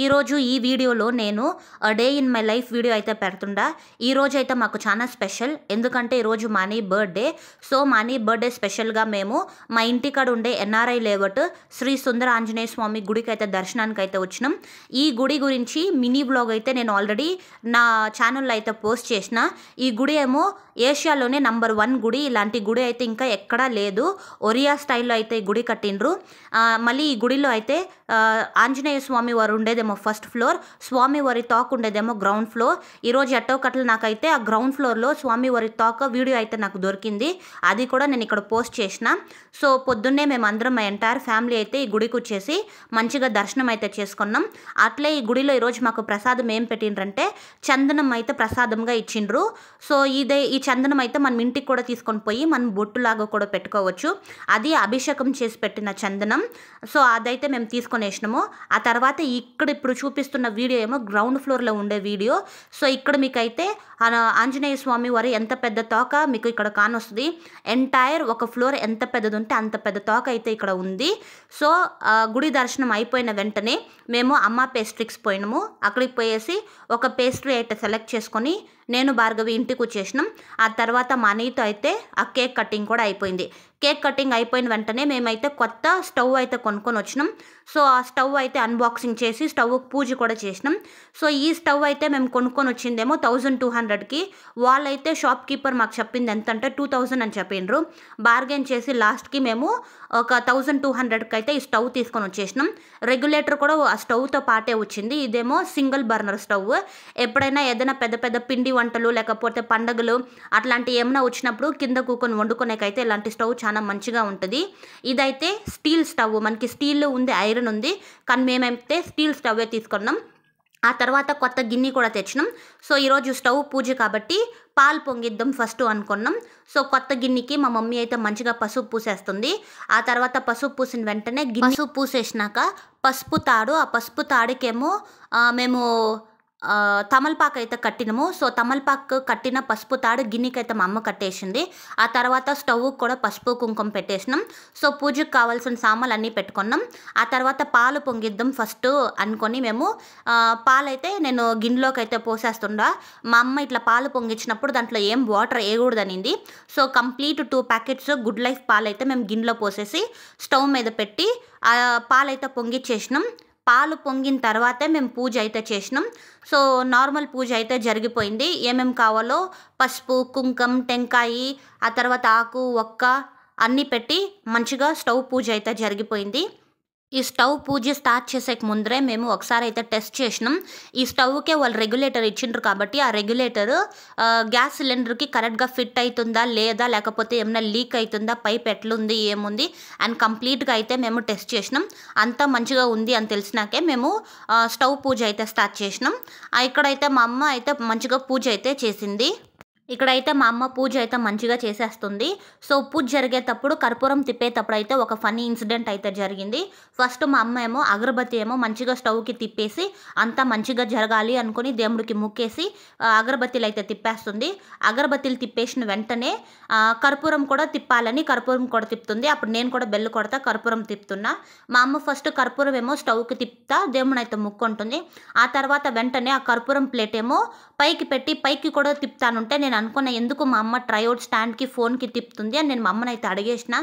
ఈరోజు ఈ వీడియోలో నేను day in my life video అయితే పెడుతుండా. ఈరోజు అయితే మాకు చాలా స్పెషల్, ఎందుకంటే ఈరోజు money birthday. So money birthday స్పెషల్గా మేము మా ఇంటికాడ ఉండే ఎన్ఆర్ఐ లేఅవుట్ శ్రీ సుందర ఆంజనేయ స్వామి గుడికి అయితే దర్శనానికి అయితే వచ్చినాం. ఈ గుడి గురించి మినీ వ్లాగ్ అయితే నేను ఆల్రెడీ నా ఛానల్లో అయితే పోస్ట్ చేసిన. ఈ గుడి ఏమో ఏషియాలోనే నంబర్ 1 గుడి. ఇలాంటి గుడి అయితే ఇంకా ఎక్కడా లేదు. ఒరియా స్టైల్లో అయితే ఈ గుడి కట్టిండ్రు. మళ్ళీ ఈ గుడిలో అయితే ఆంజనేయ స్వామి వారు ఉండేదేమో ఫస్ట్ ఫ్లోర్, స్వామివారి తాక్ ఉండేదేమో గ్రౌండ్ ఫ్లోర్. ఈరోజు ఎట్టో కట్టలు నాకైతే ఆ గ్రౌండ్ ఫ్లోర్లో స్వామివారి తాక్ వీడియో అయితే నాకు దొరికింది. అది కూడా నేను ఇక్కడ పోస్ట్ చేసిన. సో పొద్దున్నే మేము అందరం మా ఎంటైర్ ఫ్యామిలీ అయితే ఈ గుడికి వచ్చేసి మంచిగా దర్శనం అయితే చేసుకున్నాం. అట్లే ఈ గుడిలో ఈరోజు మాకు ప్రసాదం ఏం పెట్టిండ్రంటే చందనం అయితే ప్రసాదంగా ఇచ్చిండ్రు. సో ఈ చందనం అయితే మనం ఇంటికి కూడా తీసుకొని పోయి మనం బొట్టులాగా కూడా పెట్టుకోవచ్చు. అది అభిషేకం చేసి పెట్టిన చందనం. సో అదైతే మేము తీసుకొని వేసినాము. ఆ తర్వాత ఇక్కడ ఇప్పుడు చూపిస్తున్న వీడియో ఏమో గ్రౌండ్ ఫ్లోర్లో ఉండే వీడియో. సో ఇక్కడ మీకైతే ఆంజనేయ స్వామి వారి ఎంత పెద్ద తోక మీకు ఇక్కడ కానొస్తుంది. ఎంటైర్ ఒక ఫ్లోర్ ఎంత పెద్దది ఉంటే అంత పెద్ద తోక అయితే ఇక్కడ ఉంది. సో గుడి దర్శనం అయిపోయిన వెంటనే మేము అమ్మ పేస్ట్రీకి పోయినాము. అక్కడికి పోయేసి ఒక పేస్ట్రీ అయితే సెలెక్ట్ చేసుకొని నేను భార్గవి ఇంటికి వచ్చేసినాం. ఆ తర్వాత మా అన్నయ్యతో అయితే ఆ కేక్ కటింగ్ కూడా అయిపోయింది. కేక్ కటింగ్ అయిపోయిన వెంటనే మేమైతే కొత్త స్టవ్ అయితే కొనుక్కొని వచ్చినాం. సో ఆ స్టవ్ అయితే అన్బాక్సింగ్ చేసి స్టవ్కి పూజ కూడా చేసినాం. సో ఈ స్టవ్ అయితే మేము కొనుక్కొని వచ్చిందేమో 1200కి. వాళ్ళైతే షాప్ కీపర్ మాకు చెప్పింది ఎంత అంటే 2000 అని చెప్పిండ్రు. బార్గెన్ చేసి లాస్ట్కి మేము ఒక 1200కి అయితే ఈ స్టవ్ తీసుకొని వచ్చేసినాం. రెగ్యులేటర్ కూడా ఆ స్టవ్తో పాటే వచ్చింది. ఇదేమో సింగిల్ బర్నర్ స్టవ్. ఎప్పుడైనా ఏదైనా పెద్ద పెద్ద పిండి వంటలు లేకపోతే పండగలు అట్లాంటి ఏమైనా వచ్చినప్పుడు కింద కూకొని వండుకునేకైతే ఇలాంటి స్టవ్ చాలా మంచిగా ఉంటుంది. ఇదైతే స్టీల్ స్టవ్, మనకి స్టీల్ ఉంది, ఐరన్ ఉంది, కానీ మేమైతే స్టీల్ స్టవ్వే తీసుకున్నాం. ఆ తర్వాత కొత్త గిన్నె కూడా తెచ్చినాం. సో ఈరోజు స్టవ్ పూజ కాబట్టి పాలు పొంగిద్దాం ఫస్ట్ అనుకున్నాం. సో కొత్త గిన్నెకి మా మమ్మీ అయితే మంచిగా పసుపు పూసేస్తుంది. ఆ తర్వాత పసుపు పూసిన వెంటనే పసుపు పూసేసినాక పసుపు తాడు, ఆ పసుపు తాడుకేమో మేము తమలపాకు అయితే కట్టినాము. సో తమలపాకు కట్టిన పసుపు తాడు గిన్నెకైతే మా అమ్మ కట్టేసింది. ఆ తర్వాత స్టవ్ కూడా పసుపు కుంకుమ పెట్టేసినాం. సో పూజకు కావాల్సిన సామాన్లు అన్నీ పెట్టుకున్నాం. ఆ తర్వాత పాలు పొంగిద్దాం ఫస్ట్ అనుకొని మేము పాలైతే నేను గిన్నెలోకి అయితే పోసేస్తుండా. మా అమ్మ ఇట్లా పాలు పొంగించినప్పుడు దాంట్లో ఏం వాటర్ వేయకూడదనింది. So complete 2 packets Good Life పాలు అయితే మేము గిన్నెలో పోసేసి స్టవ్ మీద పెట్టి ఆ పాలైతే పొంగిచ్చేసినాం. పాలు పొంగిన తర్వాతే మేము పూజ అయితే చేసినాం. సో నార్మల్ పూజ అయితే జరిగిపోయింది. ఏమేమి కావాలో పసుపు, కుంకం, టెంకాయి, ఆ తర్వాత ఆకు, ఒక్క అన్నీ పెట్టి మంచిగా స్టవ్ పూజ అయితే జరిగిపోయింది. ఈ స్టవ్ పూజ స్టార్ట్ చేసే ముందరే మేము ఒకసారి అయితే టెస్ట్ చేసినాం. ఈ స్టవ్కే వాళ్ళు రెగ్యులేటర్ ఇచ్చిండ్రు కాబట్టి ఆ రెగ్యులేటర్ గ్యాస్ సిలిండర్కి కరెక్ట్గా ఫిట్ అవుతుందా లేదా, లేకపోతే ఏమైనా లీక్ అవుతుందా, పైప్ ఎట్లుంది ఏముంది అండ్ కంప్లీట్గా అయితే మేము టెస్ట్ చేసినాం. అంతా మంచిగా ఉంది అని తెలిసినాకే మేము స్టవ్ పూజ అయితే స్టార్ట్ చేసినాం. ఇక్కడైతే మా అమ్మ అయితే మంచిగా పూజ అయితే చేసింది. ఇక్కడైతే మా అమ్మ పూజ అయితే మంచిగా చేసేస్తుంది. సో పూజ జరిగేటప్పుడు కర్పూరం తిప్పేటప్పుడు అయితే ఒక ఫన్నీ ఇన్సిడెంట్ అయితే జరిగింది. ఫస్ట్ మా అమ్మ ఏమో అగరబత్తి ఏమో మంచిగా స్టవ్కి తిప్పేసి అంతా మంచిగా జరగాలి అనుకుని దేవుడికి ముక్కేసి అగరబత్తీలు అయితే తిప్పేస్తుంది. అగరబత్తీలు తిప్పేసిన వెంటనే కర్పూరం కూడా తిప్పాలని కర్పూరం కూడా తిప్పుతుంది. అప్పుడు నేను కూడా బెల్లు కొడతా కర్పూరం తిప్పుతున్నా. మా అమ్మ ఫస్ట్ కర్పూరం ఏమో స్టవ్కి తిప్పుతా దేవుని అయితే ముక్కుంటుంది. ఆ తర్వాత వెంటనే ఆ కర్పూరం ప్లేట్ ఏమో పైకి పెట్టి పైకి కూడా తిప్పుతానుంటే నేను అనుకున్న ఎందుకు మా అమ్మ ట్రైఅవుట్ స్టాండ్కి ఫోన్కి తిప్పుతుంది అని నేను మా అమ్మని అయితే అడిగేసిన.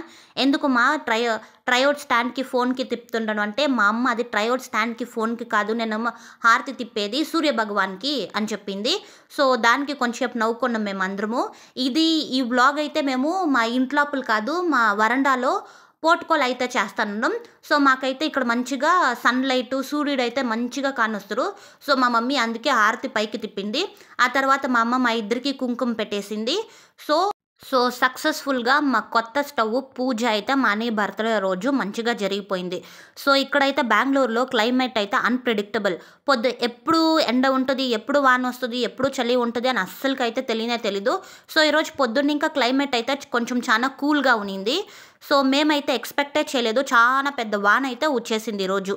ఎందుకు మా ట్రైఅవుట్ స్టాండ్కి ఫోన్కి తిప్పుతుండను అంటే మా అమ్మ అది ట్రైఅవుట్ స్టాండ్కి ఫోన్కి కాదు, నేను హారతి తిప్పేది సూర్య భగవాన్కి అని చెప్పింది. సో దానికి కొంచెంసేపు నవ్వుకున్నాం మేము అందరము. ఈ వ్లాగ్ అయితే మేము మా ఇంట్లోపల కాదు మా వరండాలో పోర్టుకోల్ అయితే చేస్తున్నాం. సో మాకైతే ఇక్కడ మంచిగా సన్లైట్ సూర్యుడు అయితే మంచిగా కానొస్తారు. సో మా మమ్మీ అందుకే హారతి పైకి తిప్పింది. ఆ తర్వాత మా అమ్మ మా ఇద్దరికి కుంకుమ పెట్టేసింది. సో సక్సెస్ఫుల్గా మా కొత్త స్టవ్ పూజ అయితే మా అన్నయ్య బర్త్డే రోజు మంచిగా జరిగిపోయింది. సో ఇక్కడైతే బెంగళూరులో క్లైమేట్ అయితే అన్ప్రెడిక్టబుల్. ఎప్పుడు ఎండ ఉంటుంది, ఎప్పుడు వాన వస్తుంది, ఎప్పుడు చలి ఉంటుంది అని అస్సలకైతే తెలీదు. సో ఈరోజు పొద్దున్న ఇంకా క్లైమేట్ అయితే కొంచెం చాలా కూల్గా ఉన్నింది. సో మేమైతే ఎక్స్పెక్టే చేయలేదు, చాలా పెద్ద వాన అయితే వచ్చేసింది ఈరోజు.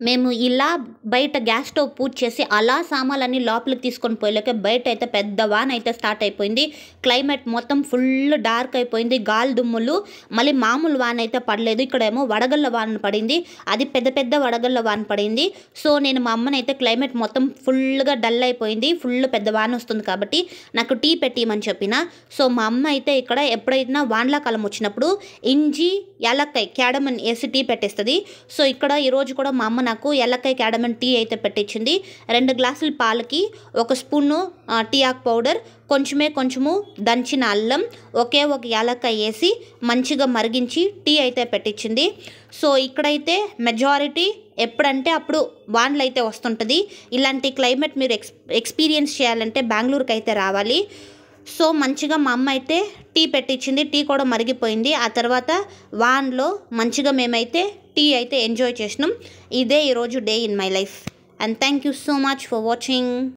మేము ఇలా బయట గ్యాస్ స్టవ్ పూజ చేసి అలా సామాన్లన్నీ లోపలికి తీసుకొని పోయలేక బయట అయితే పెద్ద వాన అయితే స్టార్ట్ అయిపోయింది. క్లైమేట్ మొత్తం ఫుల్ డార్క్ అయిపోయింది. గాలి దుమ్ములు, మళ్ళీ మామూలు వాన అయితే పడలేదు. ఇక్కడేమో వడగళ్ళ వాన పడింది. అది పెద్ద పెద్ద వడగళ్ళ వాన పడింది. సో నేను మా అమ్మని అయితే క్లైమేట్ మొత్తం ఫుల్గా డల్ అయిపోయింది, ఫుల్ పెద్ద వాన వస్తుంది కాబట్టి నాకు టీ పెట్టిమని చెప్పిన. సో మా అమ్మ అయితే ఇక్కడ ఎప్పుడైనా వానలాకాలం వచ్చినప్పుడు ఇంజి యాలక్కాయ క్యాడమన్ వేసి టీ పెట్టేస్తుంది. సో ఇక్కడ ఈరోజు కూడా మా అమ్మ నాకు యాలక్కాయ క్యాడమన్ టీ అయితే పెట్టించింది. 2 గ్లాసుల పాలకి 1 స్పూను టీ ఆకు పౌడర్, కొంచెము దంచిన అల్లం, ఒక యాలక్కాయ వేసి మంచిగా మరిగించి టీ అయితే పెట్టించింది. సో ఇక్కడైతే మెజారిటీ ఎప్పుడంటే అప్పుడు వానలు అయితే వస్తుంటుంది. ఇలాంటి క్లైమేట్ మీరు ఎక్స్పీరియన్స్ చేయాలంటే బెంగళూరుకి అయితే రావాలి. సో మంచిగా మా అమ్మ అయితే టీ పెట్టించింది. టీ కూడా మరిగిపోయింది. ఆ తర్వాత వాన్లో మంచిగా మేమైతే టీ అయితే ఎంజాయ్ చేసినాం. ఇదే ఈరోజు day in my life. And thank you so much for watching.